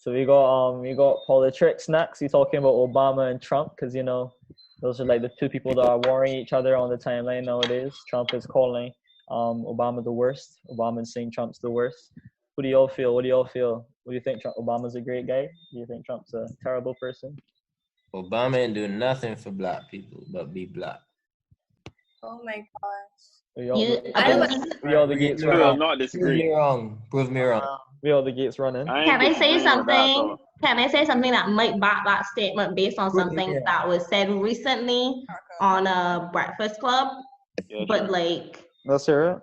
So we got Politrics next. He's talking about Obama and Trump because those are like the two people that are warring each other on the timeline nowadays. Trump is calling Obama the worst. Obama's saying Trump's the worst. Who do y'all feel? What do y'all feel? What do you think? Obama's a great guy? Do you think Trump's a terrible person? Obama ain't doing nothing for black people but be black. Oh my gosh. We all the gates running. Not disagree. Prove me wrong. We all the gates running. Can I say something? Can I say something that might back that statement based on something that was said recently on a Breakfast Club? Yeah, but sure. like, Let's hear it.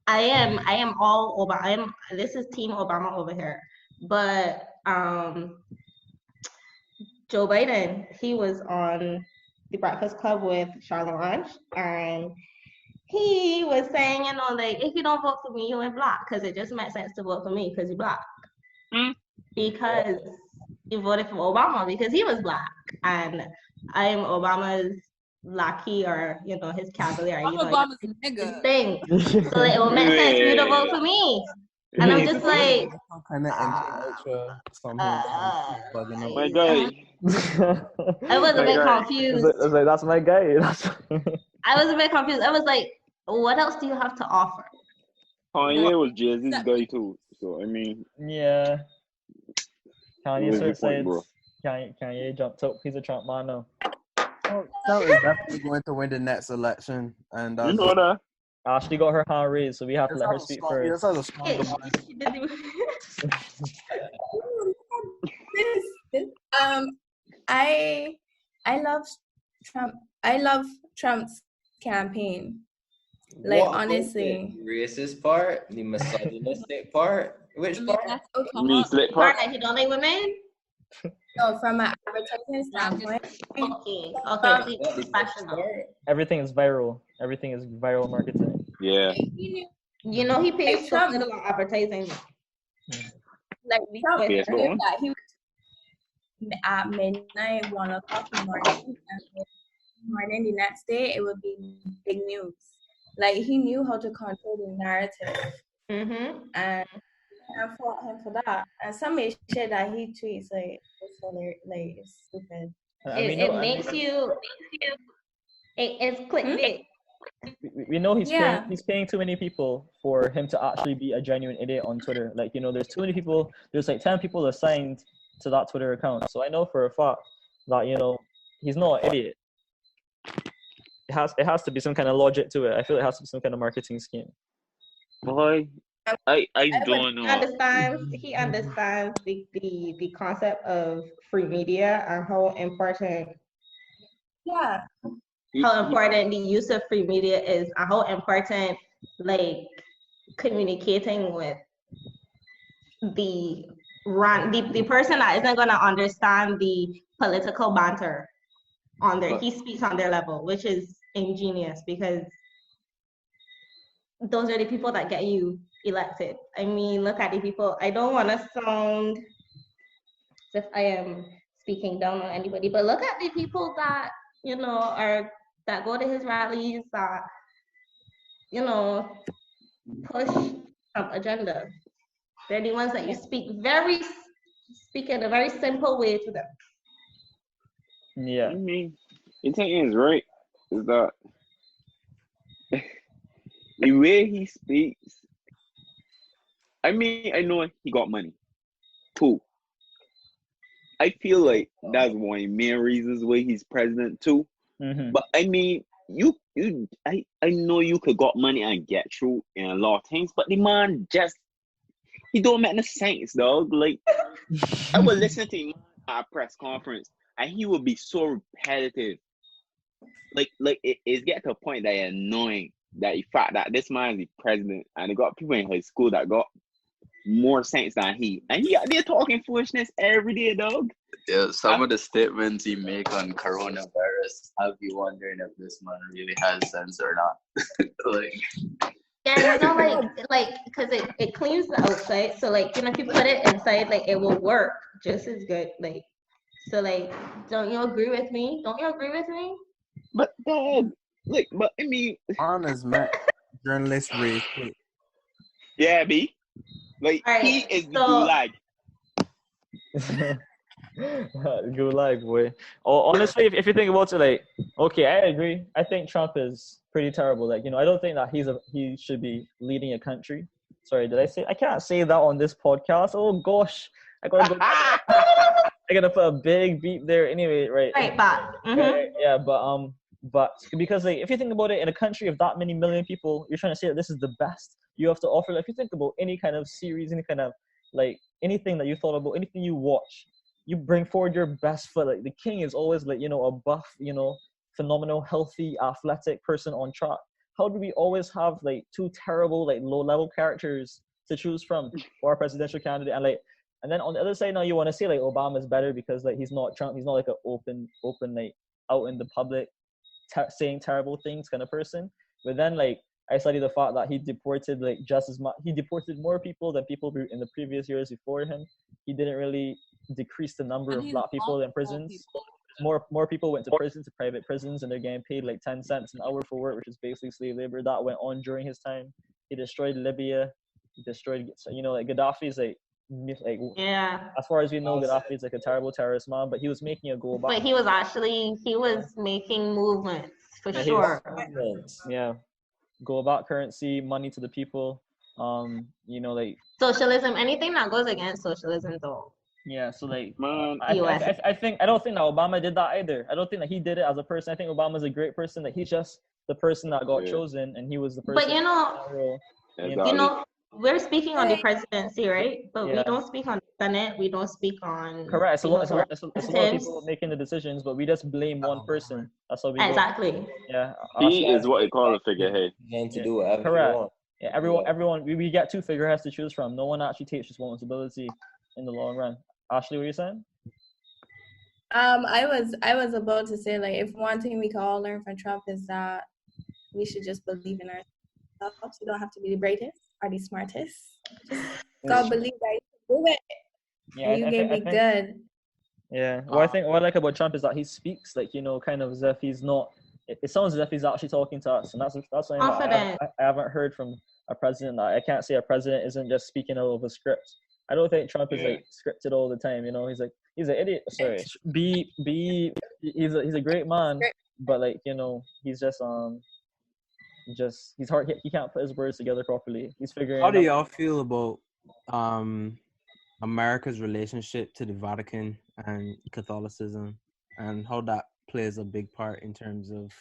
I am all over. This is Team Obama over here. But Joe Biden, he was on the Breakfast Club with Charlamagne, and he was saying, like, if you don't vote for me, you ain't black, because it just makes sense to vote for me because you're black. Because you voted for Obama because he was black, and I am Obama's lackey, or his cavalier. Obama's a nigga. Thing. So it will make sense for you to vote for me. And I'm just like, my guy. I was a bit confused. I was like, that's my guy. I was a bit confused. I was like, what else do you have to offer? Kanye was Jay-Z's guy too. So I mean, yeah. Kanye Where's so your point, excited. Kanye jumped up. He's a Trump man now. Trump is definitely going to win the next election, and you know that. Ashley got her hand raised, so we have to let her speak first. I love Trump. I love Trump's campaign. Like, honestly, The racist part, the misogynistic part. Which part? Split part. That he don't like women? No, from an advertising standpoint. Okay. Everything is viral. Everything is viral marketing. Yeah. He pays so little on advertising. Like, Trump Okay, knew that he was at midnight, 1 o'clock in the morning, the next day, it would be big news. Like, he knew how to control the narrative. And I fought him for that. And some shit that he tweets, like, it's stupid. It makes you. It's clickbait. We know he's paying too many people for him to actually be a genuine idiot on Twitter. Like, there's too many people. There's like 10 people assigned to that Twitter account. So I know for a fact that he's not an idiot. It has to be some kind of logic to it. I feel it has to be some kind of marketing scheme. Boy, I don't know. He understands the concept of free media and how important the use of free media is, and how important, like, communicating with the person that isn't going to understand the political banter he speaks on their level, which is ingenious, because those are the people that get you elected. I mean, look at the people. I don't want to sound as if I am speaking down on anybody, but look at the people that that go to his rallies, that push Trump agenda. They're the ones that you speak in a very simple way to them. Yeah. I mean, the thing is, right, is that the way he speaks, I mean, I know he got money. Cool. I feel like that's one of the main reasons why he's president too. But I mean, I know you could got money and get through in a lot of things, but the man he don't make no sense, dog. Like, I would listen to him at a press conference, and he would be so repetitive. Like it's get to a point that it's annoying, that the fact that this man is the president, and they got people in his school that got more sense than he, and they're talking foolishness every day, dog. Yeah, some of the statements he make on coronavirus, I'll be wondering if this man really has sense or not. Because it cleans the outside, so like, if you put it inside, like, it will work just as good. Like, so, like, don't you agree with me? But dad, but I mean, honest man, journalist race. Yeah, B. Like, right, he is the gulag. Gulag, boy. Oh, honestly, if you think about it, like, okay, I agree. I think Trump is pretty terrible. Like, I don't think that he should be leading a country. Sorry, did I say? I can't say that on this podcast. Oh gosh, I gotta go. I gotta put a big beep there. Anyway, right? Right, but yeah, but because like, if you think about it, in a country of that many million people, you're trying to say that this is the best you have to offer. Like, if you think about any kind of series, any kind of like anything that you thought about, anything you watch, you bring forward your best foot. Like the king is always like, a buff, phenomenal, healthy, athletic person on track. How do we always have like two terrible, like low level characters to choose from for our presidential candidate? And then on the other side now you want to say like Obama's better because like he's not Trump, he's not like an open like out in the public saying terrible things kind of person. But then like I studied the fact that he deported like just as much. He deported more people than people in the previous years before him. He didn't really decrease the number of black people in prisons. More people went to prison, to private prisons, and they're getting paid like 10 cents an hour for work, which is basically slave labor. That went on during his time. He destroyed Libya. He destroyed, like Gaddafi's like yeah. As far as we know, Gaddafi is like a terrible terrorist man, but he was making a go back. But he was making movements for sure. Yeah, go about currency, money to the people. Like socialism. Anything that goes against socialism, though. Yeah, so like I don't think that Obama did that either. I don't think that he did it as a person. I think Obama's a great person. That he's just the person that got chosen, and he was the person. But we're speaking on the presidency, right? But we don't speak on the Senate. We don't speak on. Correct. It's a lot of people making the decisions, but we just blame one person. That's how we exactly. Go. Yeah. He is what they call a figurehead. To do whatever. Correct. Yeah. Everyone. We get two figureheads to choose from. No one actually takes responsibility in the long run. Ashley, what are you saying? I was about to say, like, if one thing we can all learn from Trump is that we should just believe in ourselves. You don't have to be the brightest or the smartest. Just gotta believe that you can do it. Yeah, and you can be good. Yeah. What I like about Trump is that he speaks like, kind of as if he's not. It sounds as if he's actually talking to us, and that's something I haven't heard from a president. I can't say a president isn't just speaking out of a script. I don't think Trump is like scripted all the time. He's an idiot. Sorry, he's a great man, but like he's just he's hard. He can't put his words together properly. He's figuring. How do y'all feel about America's relationship to the Vatican and Catholicism, and how that plays a big part in terms of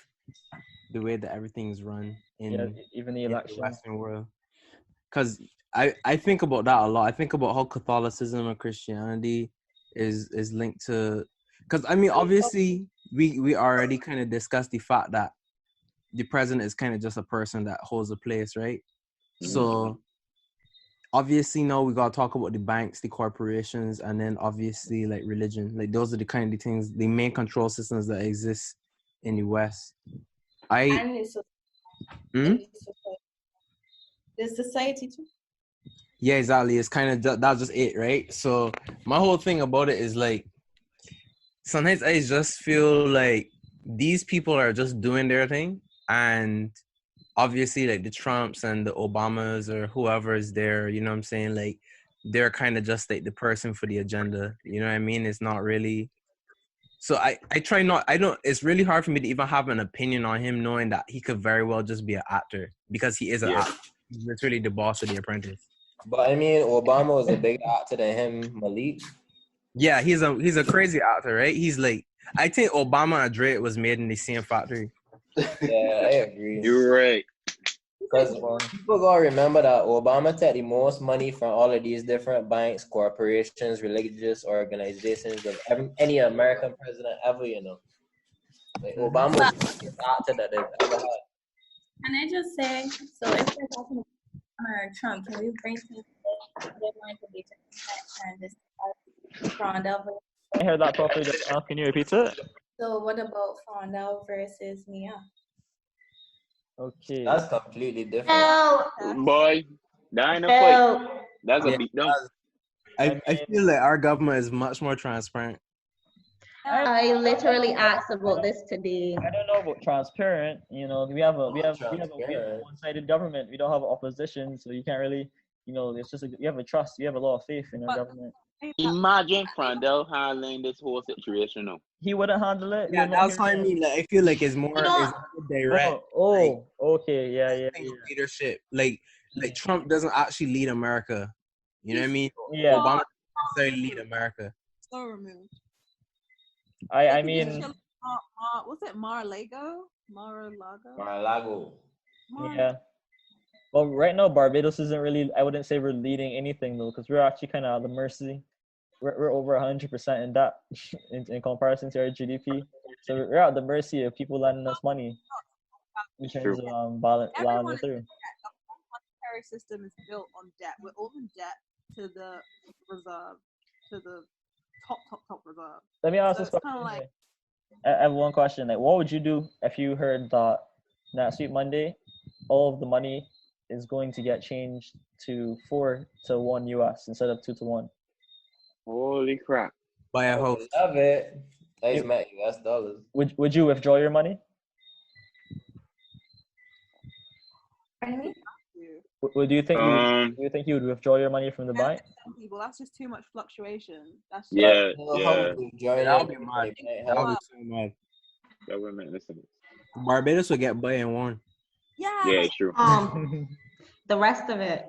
the way that everything's run in even the election, the Western world? Because I think about that a lot. I think about how Catholicism and Christianity is linked to, because I mean, obviously we already kind of discussed the fact that the president is kind of just a person that holds a place, right? Mm-hmm. So obviously now we gotta talk about the banks, the corporations, and then obviously like religion. Like those are the kind of things, the main control systems that exist in the West. The society too. Yeah, exactly. It's kind of that's just it, right? So my whole thing about it is like sometimes I just feel like these people are just doing their thing, and obviously like the Trumps and the Obamas or whoever is there, you know what I'm saying? Like they're kind of just like the person for the agenda. You know what I mean? It's not really. So I try not. I don't. It's really hard for me to even have an opinion on him, knowing that he could very well just be an actor because he is an actor. He's literally the boss of The Apprentice. But I mean, Obama was a big actor than him, Malik. Yeah, he's a crazy actor, right? He's like, I think Obama and Drake was made in the same factory. Yeah, I agree. You're right. Because people gotta remember that Obama took the most money from all of these different banks, corporations, religious organizations of any American president ever, Like Obama was the biggest actor that they've ever had. Can I just say, so if we're talking about Trump, can we bring things that they're going to be and this Frondell? I heard that properly. Can you repeat it? So what about Frondell versus Mia? Okay. That's completely different. Boy, that ain't a fight. That's a beat down. I feel like our government is much more transparent. I literally asked about this today. I don't know about transparent. We have a one-sided government. We don't have opposition, so you can't really, it's just you have a trust. You have a lot of faith in our government. Imagine Frandel handling this whole situation now. He wouldn't handle it. Yeah, that's what I mean. Like, I feel like it's more direct. Okay, yeah. Leadership. Like Trump doesn't actually lead America. You know what I mean? Yeah. Obama doesn't necessarily lead America. So removed. I mean, what's it? Mar-a-Lago. Yeah. Well, right now Barbados isn't really. I wouldn't say we're leading anything though, because we're actually kind of at the mercy. We're over 100% in debt in comparison to our GDP. So we're at the mercy of people lending us money in terms of balance through. The monetary system is built on debt. We're all in debt to the reserve, to the top reserve. Let me ask this question. I have one question. Like, what would you do if you heard that next week Monday, all of the money is going to get changed to 4-1 US instead of 2-1? Holy crap! Buy a house. Love it. That's my US dollars. Would you withdraw your money? Do you think you would withdraw your money from the bank? People, that's just too much fluctuation. That's yeah. That'll be mad. That'll be so mad. That would make sense. Barbados will get Bajan one. Yeah. Yeah, it's true. The rest of it.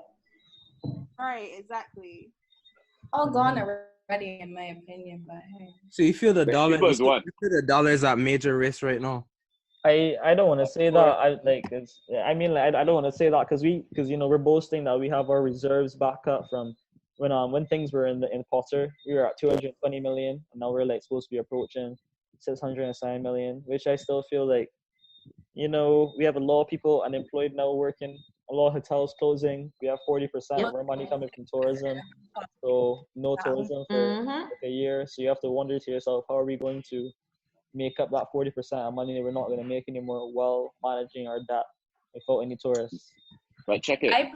Right, exactly. All gone already, in my opinion. But hey. So you feel the dollar? You feel the dollar is at major risk right now? I don't want to say that. I don't want to say that because we're boasting that we have our reserves back up from when things were in Potter. We were at 220 million, and now we're like supposed to be approaching 607 million, which I still feel like, we have a lot of people unemployed now working. A lot of hotels closing. We have 40% of our money coming from tourism. So no tourism for like a year. So you have to wonder to yourself, how are we going to make up that 40% of money that we're not going to make anymore while managing our debt without any tourists? But check it. I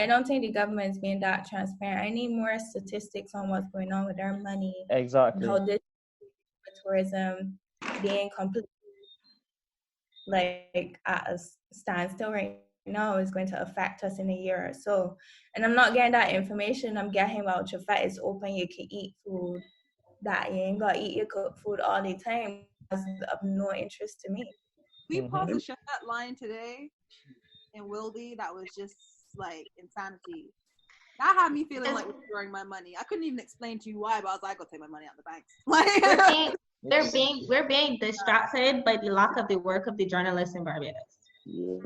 don't think the government's being that transparent. I need more statistics on what's going on with our money. Exactly. How this tourism being completely like at a standstill right now is going to affect us in a year or so. And I'm not getting that information. I'm getting about your fat is open, you can eat food that you ain't gotta eat your cooked food all the time. That's of no interest to me. We passed a Chefette line today in Wildy that was just like insanity. That had me feeling like withdrawing my money. I couldn't even explain to you why, but I was like, I'll take my money out of the bank. We're being distracted by the lack of the work of the journalists in Barbados. Yeah.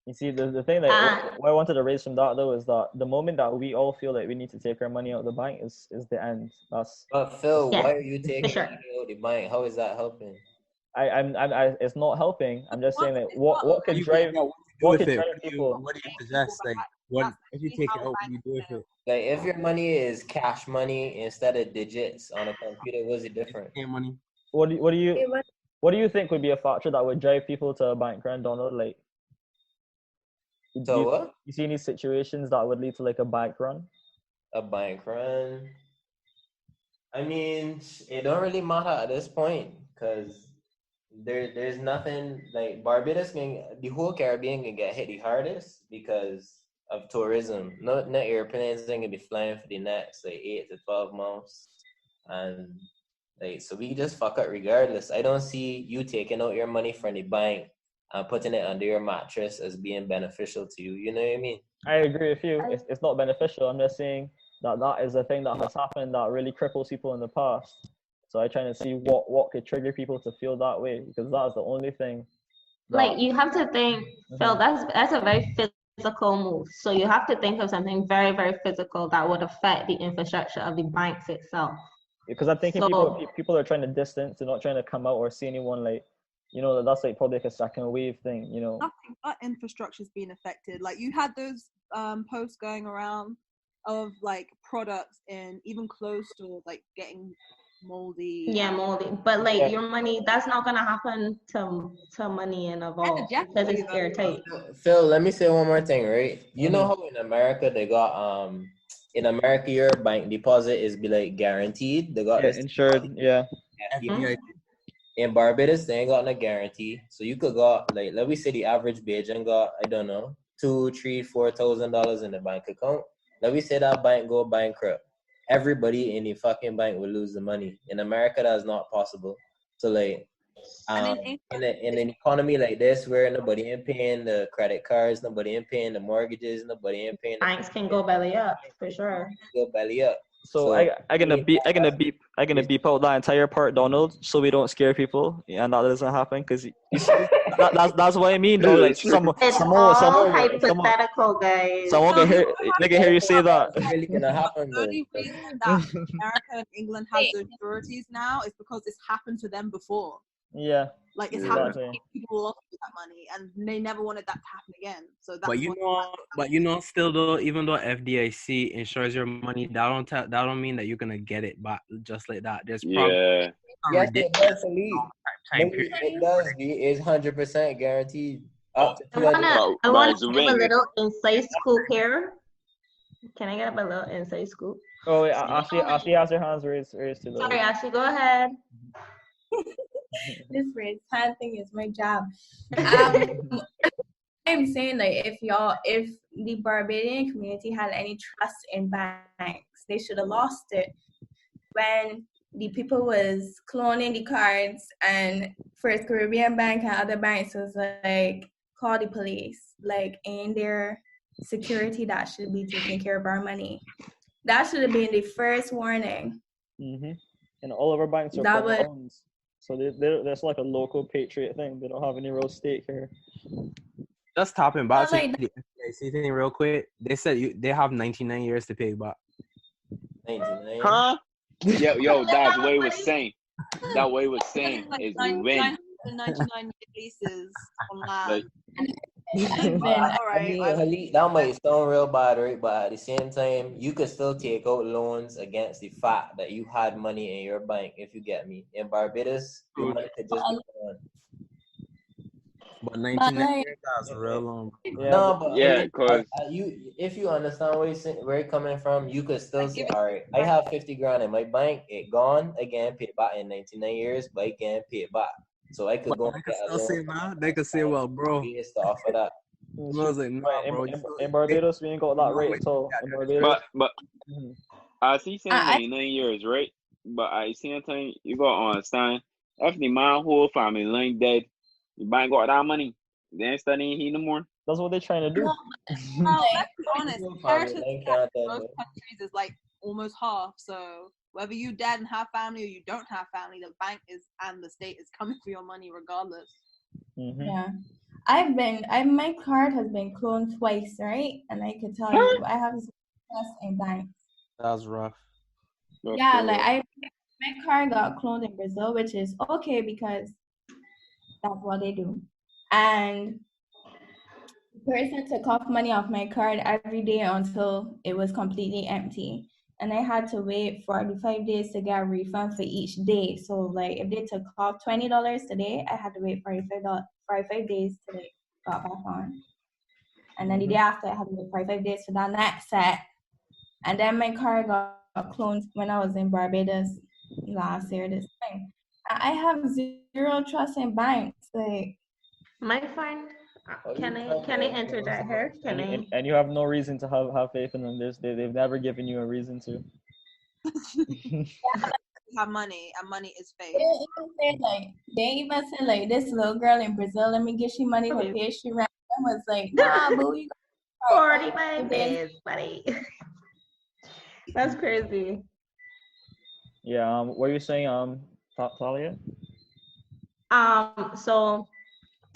You see, the thing that what I wanted to raise from that though is that the moment that we all feel like we need to take our money out of the bank is the end. But Phil, why are you taking money out of the bank? How is that helping? It's not helping. I'm just saying that what could drive people? What do you suggest? Like, what if you take it out? What do you do with it? Like, if your money is cash money instead of digits on a computer, what's the difference? Money. What do you think would be a factor that would drive people to a bank run, Donald? Like, what? You see any situations that would lead to like a bank run? A bank run? I mean, it don't really matter at this point because there's nothing like Barbados the whole Caribbean can get hit the hardest because of tourism. No airplanes ain't gonna be flying for the next like 8 to 12 months, and like so we just fuck up regardless. I don't see you taking out your money from the bank and putting it under your mattress as being beneficial to you. You know what I mean? I agree with you. It's not beneficial. I'm just saying that is a thing that has happened that really cripples people in the past. So I'm trying to see what could trigger people to feel that way, because that's the only thing. Like, you have to think, Phil, that's a very physical move. So you have to think of something very, very physical that would affect the infrastructure of the banks itself. Because I'm thinking people are trying to distance. They're not trying to come out or see anyone like, that's like probably like a second wave thing, Nothing but infrastructure's been affected. Like, you had those posts going around of like products in even closed stores like getting moldy. Yeah, moldy. But like your money, that's not gonna happen to money in a vault because it's airtight. Phil, let me say one more thing, right? You know how in America they got in America your bank deposit is be like guaranteed. They got insured, yeah. In Barbados they ain't got no guarantee. So you could go like let me say the average Bajan got, I don't know, $2,000, $3,000, $4,000 in the bank account. Let me say that bank go bankrupt. Everybody in the fucking bank will lose the money. In America, that's not possible. So like, in an economy like this where nobody ain't paying the credit cards, nobody ain't paying the mortgages, nobody ain't paying. Banks can go belly up for sure. Go belly up. So I'm gonna beep out that entire part, Donald, so we don't scare people, and that doesn't happen. Cause that's what I mean, though. Like someone hypothetical, guys. Someone can hear you say that. It's really gonna happen. The only reason that America and England have those sureties now is because it's happened to them before. Yeah. Like it's happened to people lost that money, and they never wanted that to happen again. So that's still though, even though FDIC insures your money, that don't mean that you're gonna get it back just like that. There's probably yes, it does. It does. It's 100% guaranteed. I want to give a little inside scoop here. Can I get a little inside scoop? Oh, wait, Ashley has her hands raised to the. Sorry, Ashley, go ahead. This raise hand thing is my job. I'm saying like if the Barbadian community had any trust in banks, they should have lost it when the people was cloning the cards and First Caribbean Bank and other banks was like, call the police. Like, ain't there security that should be taking care of our money? That should have been the first warning. Mm-hmm. And all of our banks are loans. So there's like a local patriot thing. They don't have any real stake here. Just topping back to the FDIC thing real quick. They said they have 99 years to pay back. 99? Huh? Yo, that's what he was saying. That way was saying is when 99 leases on land. That might sound real bad, right? But at the same time, you could still take out loans against the fact that you had money in your bank, if you get me. In Barbados, your money could just be gone. But 99 years, that's real long. Because if you understand where you're coming from, you could still say, all right, I have 50 grand in my bank, it gone, again, paid back in 99 years, but I can't pay it back. So I could go. They could say, well, bro. Off of that. In Barbados, we ain't got that rate at all. But I see saying 99 years, right? But I see something you got to understand. After my whole family lying dead, you bank got that money. They ain't studying here no more. That's what they're trying to do. No, let's be honest. Heritage in most countries is like almost half. So whether you dead and have family or you don't have family, the bank and the state is coming for your money regardless. Mm-hmm. Yeah, my card has been cloned twice, right? And I could tell you, I have trust in banks. That was rough. Yeah, like my card got cloned in Brazil, which is okay because that's what they do. And the person took off money off my card every day until it was completely empty. And I had to wait 45 days to get a refund for each day. So like if they took off $20 today, I had to wait 45 days to like got back on. And then the day after, I had to wait 45 days for that next set. And then my card got cloned when I was in Barbados last year this time. I have zero trust in banks. Like, my friend, can I interject here? And you have no reason to have faith in them. They've never given you a reason to. Have money, and money is fake. They even said like this little girl in Brazil, let me get you money to pay she rent. I was like, nah, boo, you got 45 days, buddy. That's crazy. Yeah. What are you saying, Talia? So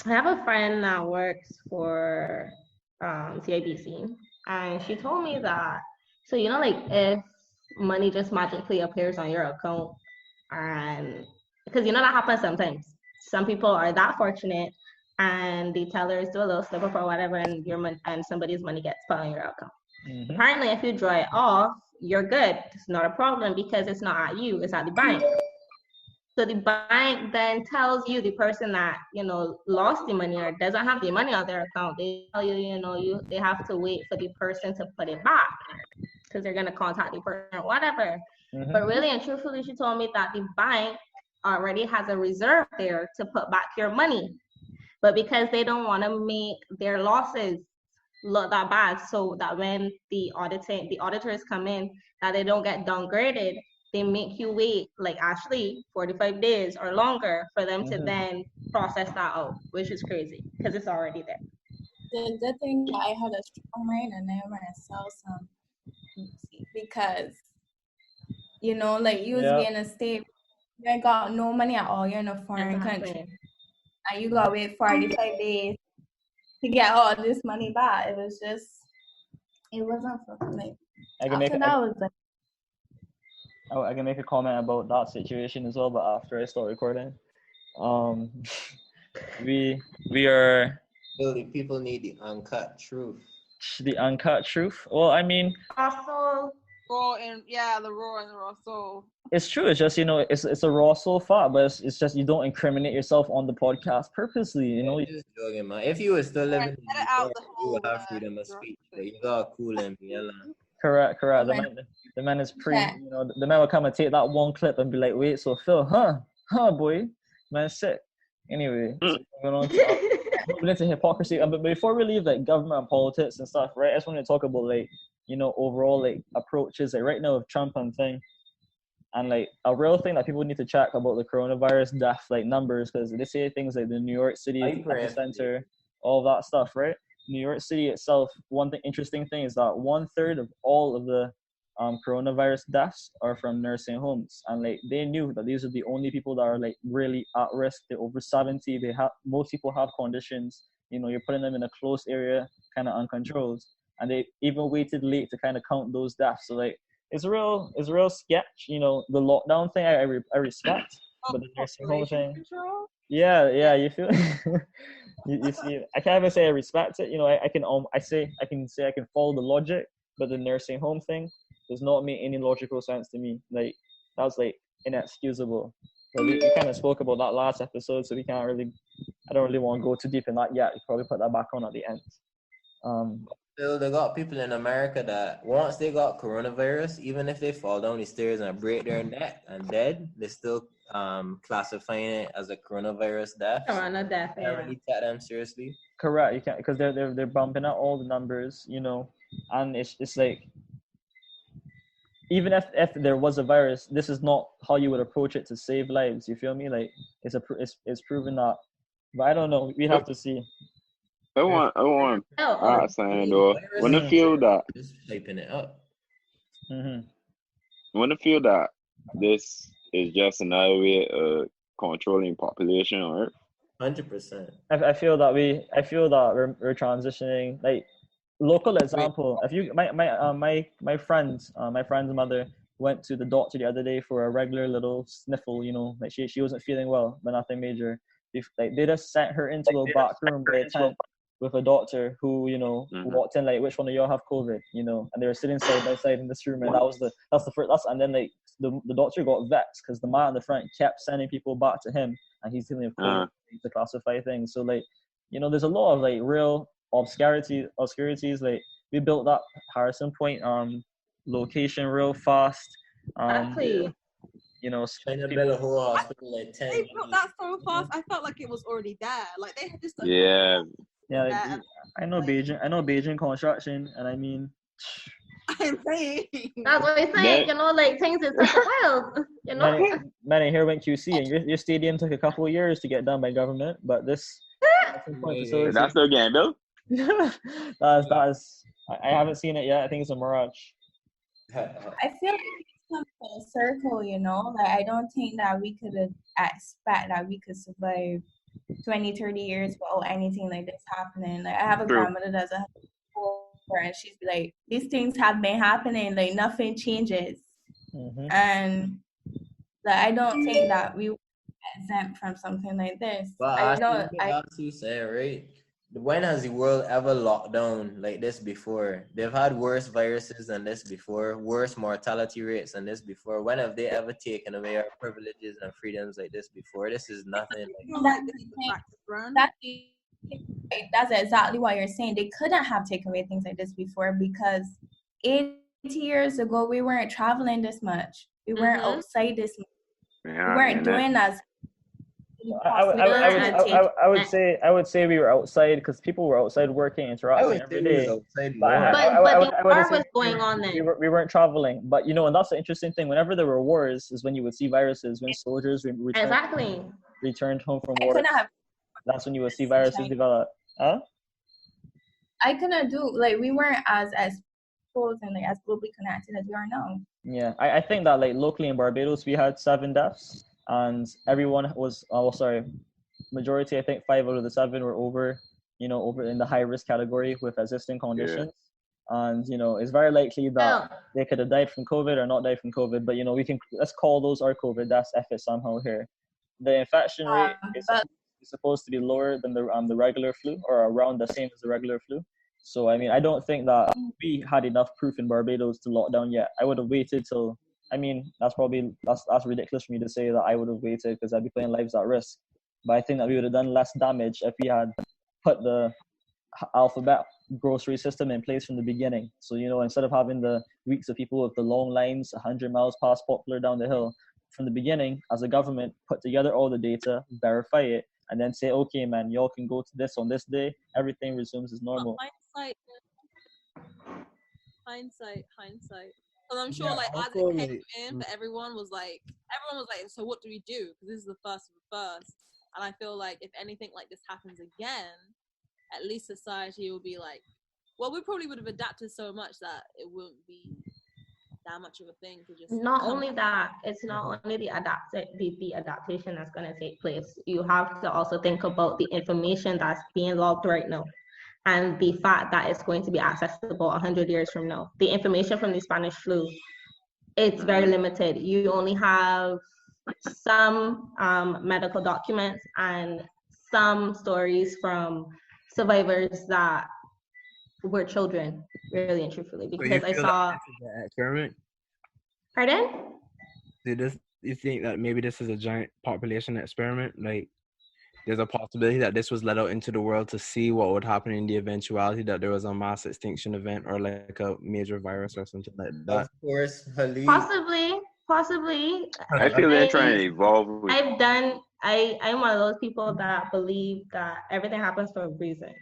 I have a friend that works for CIBC, and she told me that, so you know, like if money just magically appears on your account, and because you know that happens sometimes. Some people are that fortunate, and the tellers do a little slip up or whatever, and your money and somebody's money gets put on your account. Mm-hmm. Apparently, if you draw it off, you're good. It's not a problem because it's not at you; it's at the bank. So the bank then tells you, the person that, you know, lost the money or doesn't have the money on their account, they tell you, you know, they have to wait for the person to put it back because they're going to contact the person or whatever. Mm-hmm. But really and truthfully, she told me that the bank already has a reserve there to put back your money. But because they don't want to make their losses look that bad, so that when the auditors come in, that they don't get downgraded. They make you wait, like actually 45 days or longer for them to then process that out, which is crazy because it's already there. The good thing I had a strong mind and I want to sell some because, you know, like you was being a state, you ain't got no money at all. You're in a foreign country, and you gotta wait 45 days to get all this money back. It was just, it wasn't fulfilling. I can make a comment about that situation as well, but after I start recording, we are. Really, people need the uncut truth. The uncut truth. Well, I mean, RawSoul. The raw and the RawSoul. It's true. It's just, you know, it's a RawSoul fact, but it's just you don't incriminate yourself on the podcast purposely. You know. Just joking, man. If you were still living in New York, you would have freedom of speech, but you gotta cool and be alone. Correct. The man is you know, the man will come and take that one clip and be like, wait, so Phil, boy, man, sick. Anyway, so going on to moving into hypocrisy. But before we leave like government and politics and stuff, right? I just want to talk about like, you know, overall like approaches like right now with Trump and thing, and like a real thing that people need to check about the coronavirus death like numbers, because they say things like the New York City epicenter, all that stuff, right? New York City itself, interesting thing is that 1/3 of all of the coronavirus deaths are from nursing homes, and like they knew that these are the only people that are like really at risk. They're over 70. Most people have conditions. You know, you're putting them in a close area, kind of uncontrolled, and they even waited late to kind of count those deaths. So like it's a real sketch. You know, the lockdown thing I respect, but the nursing home thing, yeah, you feel. You see, I can't even say I respect it. You know, I can say I can follow the logic, but the nursing home thing does not make any logical sense to me. Like that's like inexcusable. But we kind of spoke about that last episode, so I don't really want to go too deep in that yet. We probably put that back on at the end. Still, they got people in America that once they got coronavirus, even if they fall down the stairs and break their neck and dead, they still classifying it as a coronavirus death. Corona death. Can't really take them seriously. Correct. You can't, because they're bumping up all the numbers, you know, and it's like even if there was a virus, this is not how you would approach it to save lives. You feel me? Like it's proven that, but I don't know. We have to see. I want saying though. When I feel that just hyping it up. When I feel that this is just another way of controlling population on Earth. 100%. I feel that we're transitioning. Like local example. If you my friend's mother went to the doctor the other day for a regular little sniffle. You know, like she wasn't feeling well, but nothing major. They just sent her into a back room by a tent with a doctor who, you know, walked in like, which one of y'all have COVID, you know, and they were sitting side by side in this room, and and then like the doctor got vexed because the man in the front kept sending people back to him, and he's dealing with COVID to classify things. So like, you know, there's a lot of like real obscurities. Like we built that Harrison Point location real fast. Exactly. You know, trying to build a whole hospital like 10. They built that so fast. I felt like it was already there. Like they had just Yeah, I know Bajan construction, and I mean, I'm saying that's what I'm saying. You know, like things is such a wild. You know, man, here went QC, and your stadium took a couple of years to get done by government, but this that's their game, Bill. that is. I haven't seen it yet. I think it's a mirage. I feel like it's come full circle. You know, like I don't think that we could expect that we could survive 20, 30 years without anything like this happening. Like I have a grandmother that's a and she's like, these things have been happening, like nothing changes. And like I don't think that we were exempt from something like this. But I see you saying, right? When has the world ever locked down like this before? They've had worse viruses than this before, worse mortality rates than this before. When have they ever taken away our privileges and freedoms like this before? This is nothing that's exactly what you're saying. They couldn't have taken away things like this before because 80 years ago we weren't traveling this much. We weren't outside this much. We weren't doing as I would say we were outside because people were outside working, interacting every day. But the war was going on then. We weren't traveling, but you know, and that's the interesting thing. Whenever there were wars, is when you would see viruses. When soldiers returned home from war, that's when you would see viruses develop. Huh? I couldn't do like we weren't as exposed and like as globally connected as we are now. Yeah, I think that like locally in Barbados we had 7 deaths, and everyone was majority, I think 5 out of the 7 were over in the high risk category with existing conditions. Yeah. And it's very likely that they could have died from COVID or not died from COVID, but let's call those our COVID. That's F it somehow here. The infection rate is supposed to be lower than the regular flu, or around the same as the regular flu. So I mean, I don't think that we had enough proof in Barbados to lock down yet. I would have waited till. I mean, that's ridiculous for me to say that I would have waited, because I'd be putting lives at risk. But I think that we would have done less damage if we had put the alphabet grocery system in place from the beginning. So, instead of having the weeks of people with the long lines, 100 miles past Poplar down the hill, from the beginning, as a government, put together all the data, verify it, and then say, okay, man, y'all can go to this on this day, everything resumes as normal. Hindsight. And I'm sure, as it came in, but everyone was like, so what do we do? Because this is the first of the first. And I feel like if anything like this happens again, at least society will be like, well, we probably would have adapted so much that it wouldn't be that much of a thing to just. Not only that, it's not only the adaptation that's going to take place. You have to also think about the information that's being logged right now, and the fact that it's going to be accessible 100 years from now. The information from the Spanish flu, it's very limited. You only have some medical documents and some stories from survivors that were children, really and truthfully, because I saw. Experiment? Pardon? You think that maybe this is a giant population experiment? Like, there's a possibility that this was let out into the world to see what would happen in the eventuality that there was a mass extinction event or like a major virus or something like that. Of course, Halil. Possibly. I feel they're trying to evolve. I'm one of those people that believe that everything happens for a reason.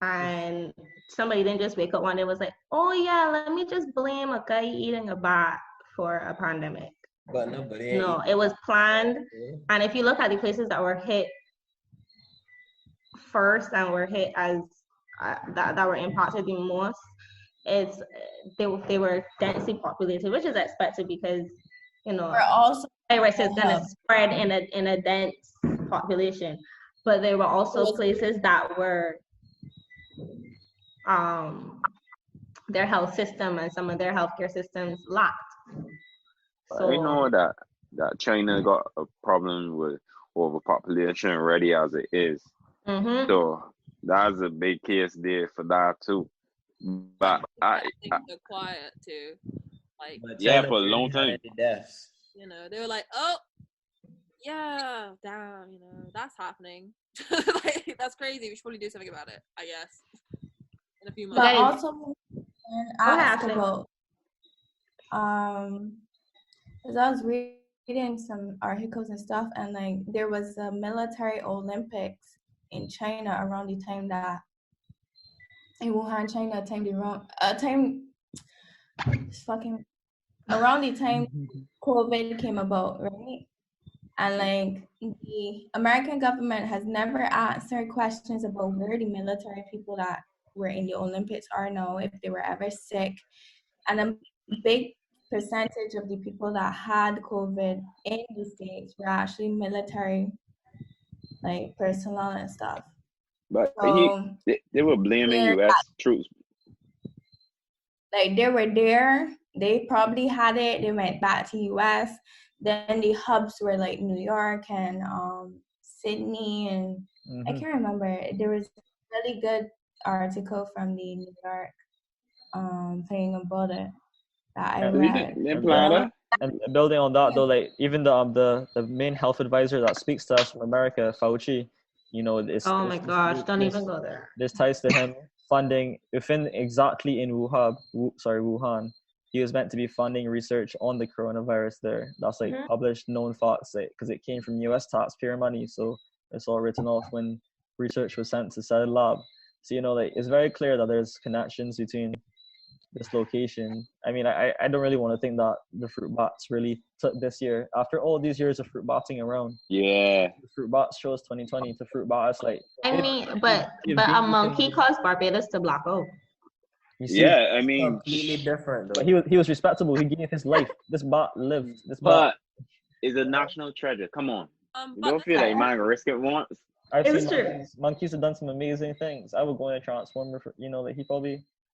And somebody didn't just wake up one day and was like, oh yeah, let me just blame a guy eating a bat for a pandemic. But no, it was planned. And if you look at the places that were hit first and were hit as that were impacted the most, they were densely populated, which is expected because virus is gonna spread in a dense population. But there were also places that were their health system and some of their healthcare systems lacked. So I know that China got a problem with overpopulation already as it is. Mm-hmm. So that's a big case there for that too. But I think they're quiet too. Like for a long time. They were like, oh yeah, damn, that's happening. Like that's crazy. We should probably do something about it, I guess. In a few months. But also asked about because I was reading some articles and stuff, and like there was a military Olympics in China around the time that in Wuhan, China, around the time COVID came about, right? And like the American government has never answered questions about where the military people that were in the Olympics are now, if they were ever sick. And a big percentage of the people that had COVID in the States were actually military, like personnel and stuff. But they were blaming U.S. troops. Like they were there, they probably had it, they went back to U.S. Then the hubs were like New York and Sydney and I can't remember. There was a really good article from the New York thing about it that I read. And building on that, though, like even the main health advisor that speaks to us from America, Fauci, don't even go there. This ties to him funding within exactly in Wuhan. he was meant to be funding research on the coronavirus there. That's like published known facts, because it came from U.S. taxpayer money. So it's all written off when research was sent to said lab. So, you know, like, it's very clear that there's connections between this location. I mean, I don't really want to think that the fruit bats really took this year. After all these years of fruit batting around. Yeah. The fruit bats chose 2020 to fruit bats, like. I mean, but a monkey caused Barbados to black out. You see, Yeah, I mean, completely different though. but he was respectable. He gave his life. This bat lived. This but bat is a national treasure. Come on. You But don't feel like man gonna risk it once? I've It's seen true. monkeys have done some amazing things. I would go in a transformer for, you know, like he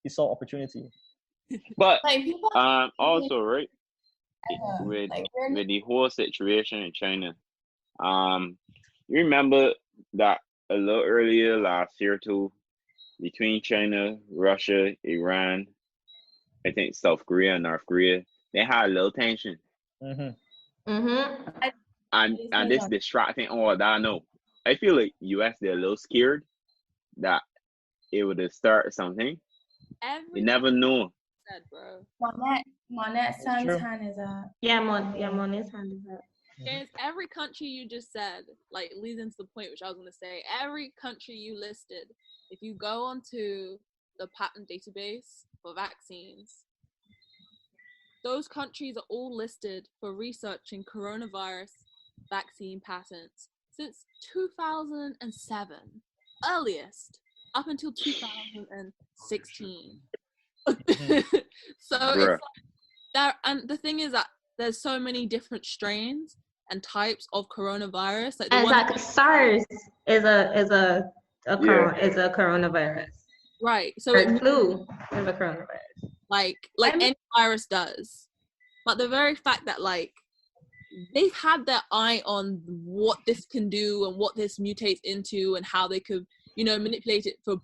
saw opportunity. But Like people. also, right, with Like the whole situation in China, you remember that a little earlier last year too, between China, Russia, Iran, I think South Korea and North Korea, they had a little tension. And this distracting all that. I know. I feel like US, they're a little scared that it would start something. You never know. Said, bro. Monet Sun's hand is up. Yeah, Monet's hand is up. James, every country you just said, like, leads into the point which I was going to say. Every country you listed, if you go onto the patent database for vaccines, those countries are all listed for researching coronavirus vaccine patents since 2007, earliest, up until 2016. So it's like that, and the thing is that there's so many different strains and types of coronavirus. Like Exactly. SARS is a coronavirus. Right. So flu is a coronavirus. Like any virus does. But the very fact that, like, they've had their eye on what this can do and what this mutates into and how they could, you know, manipulate it for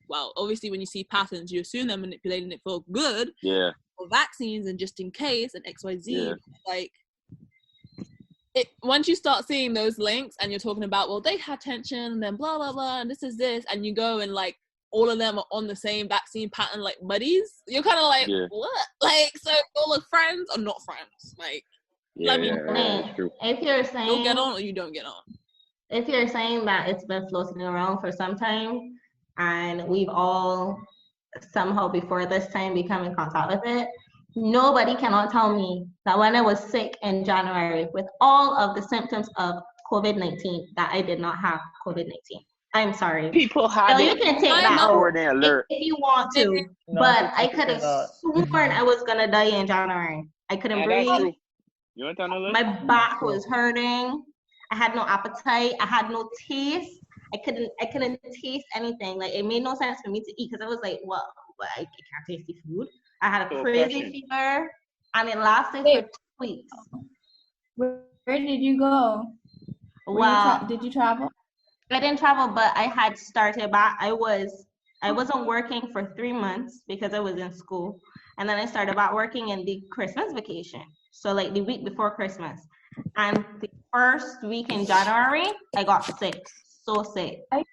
well, obviously when you see patterns, you assume they're manipulating it for good. Yeah. For vaccines and just in case and XYZ. Yeah. Like, once you start seeing those links and you're talking about, well, they had tension and then blah, blah, blah, and this is this, and you go and, like, all of them are on the same vaccine pattern, like buddies, you're kind of like, what? Like, so all are friends or not friends? Like, let me know. If you're saying you'll get on or you don't get on. If you're saying that it's been floating around for some time and we've all somehow before this time become in contact with it, nobody cannot tell me that when I was sick in January with all of the symptoms of COVID-19 that I did not have COVID-19. I'm sorry. People had you can take that out if you want to, but I could have sworn I was gonna die in January. I couldn't breathe. You want to know? My back was hurting. I had no appetite. I had no taste. I couldn't taste anything. Like, it made no sense for me to eat because I was like, well, I can't taste the food. I had a crazy fever, and it lasted for 2 weeks. Where did you go? Well, did you travel? I didn't travel, but I had started back. I wasn't working for 3 months because I was in school, and then I started back working in the Christmas vacation. So, like, the week before Christmas, and the first week in January, I got sick, so sick. I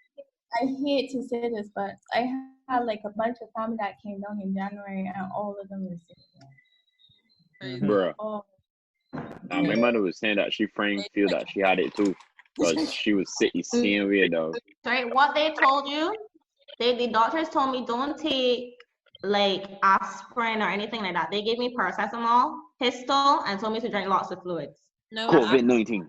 hate to say this, but I had like a bunch of family that came down in January, and all of them were sick. Bruh. Oh. My mother was saying that she feel that she had it too, because she was sick, seeing weird though. Sorry, what they told you? The doctors told me don't take like aspirin or anything like that. They gave me paracetamol, Histol, and told me to drink lots of fluids. No, COVID-19.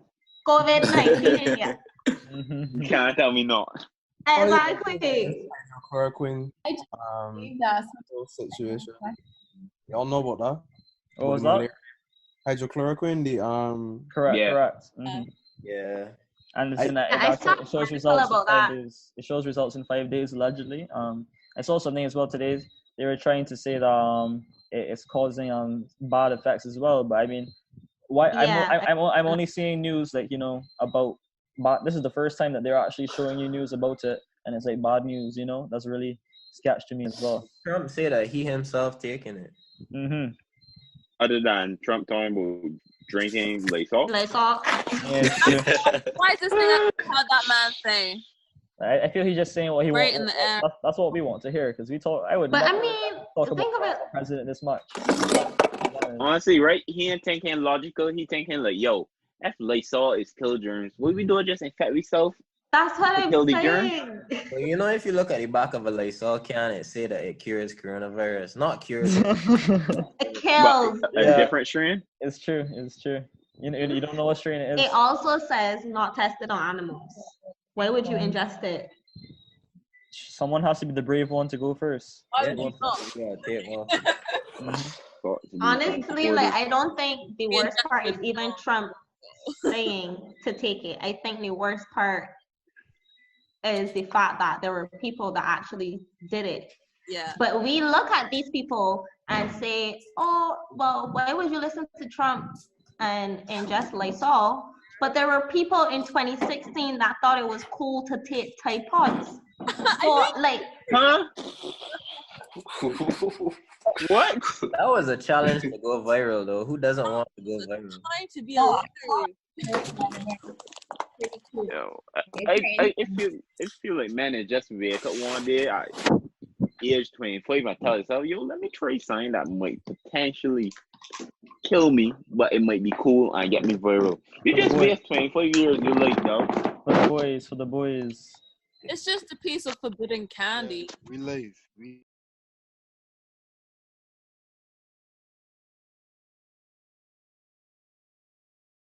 COVID-19, yeah. You can't tell me not. Exactly. Hydrochloroquine. Situation. Y'all know about that? What was that? Hydrochloroquine. Correct. Yeah. And it's it shows results in 5 days. It shows results in 5 days allegedly. I saw something as well today. They were trying to say that it's causing bad effects as well. But I mean, why? Yeah. I'm only seeing news like, you know, about. But this is the first time that they're actually showing you news about it, and it's like bad news. You know, that's really sketch to me as well. Trump said that he himself taking it. Mm-hmm. Other than Trump talking about drinking Lysol. Lysol. Why is this thing I heard that man say? I feel he's just saying what he Right wants. in the air. That's what we want to hear because we talk. I would But never I mean, talk think about of it. the president this much. Honestly, right? He ain't thinking logical. He thinking like, yo, if Lysol is kill germs, what we do just infect ourselves That's what to I'm kill the germs? saying. Well, you know, if you look at the back of a Lysol can, it say that it cures coronavirus. Not cures. It But kills. a Yeah. different strain? It's true. It's true. You don't know what strain it is. It also says not tested on animals. Why would you ingest it? Someone has to be the brave one to go first. Yeah, Go first. yeah, take one. Honestly, like I don't think the worst part is even Trump saying to take it. I think the worst part is the fact that there were people that actually did it. Yeah. But we look at these people and say, oh, well, why would you listen to Trump and ingest Lysol? But there were people in 2016 that thought it was cool to take Tide Pods. So, like, Huh? What? That was a challenge to go viral, though. Who doesn't want to go viral? Trying to be hilarious. Yo, I feel like man, it just wake up one day, age 25, I tell yourself, yo, let me try something that might potentially kill me, but it might be cool and get me viral. You just waste 25 years, you're like, no. For the boys. It's just a piece of forbidden candy. We lazy.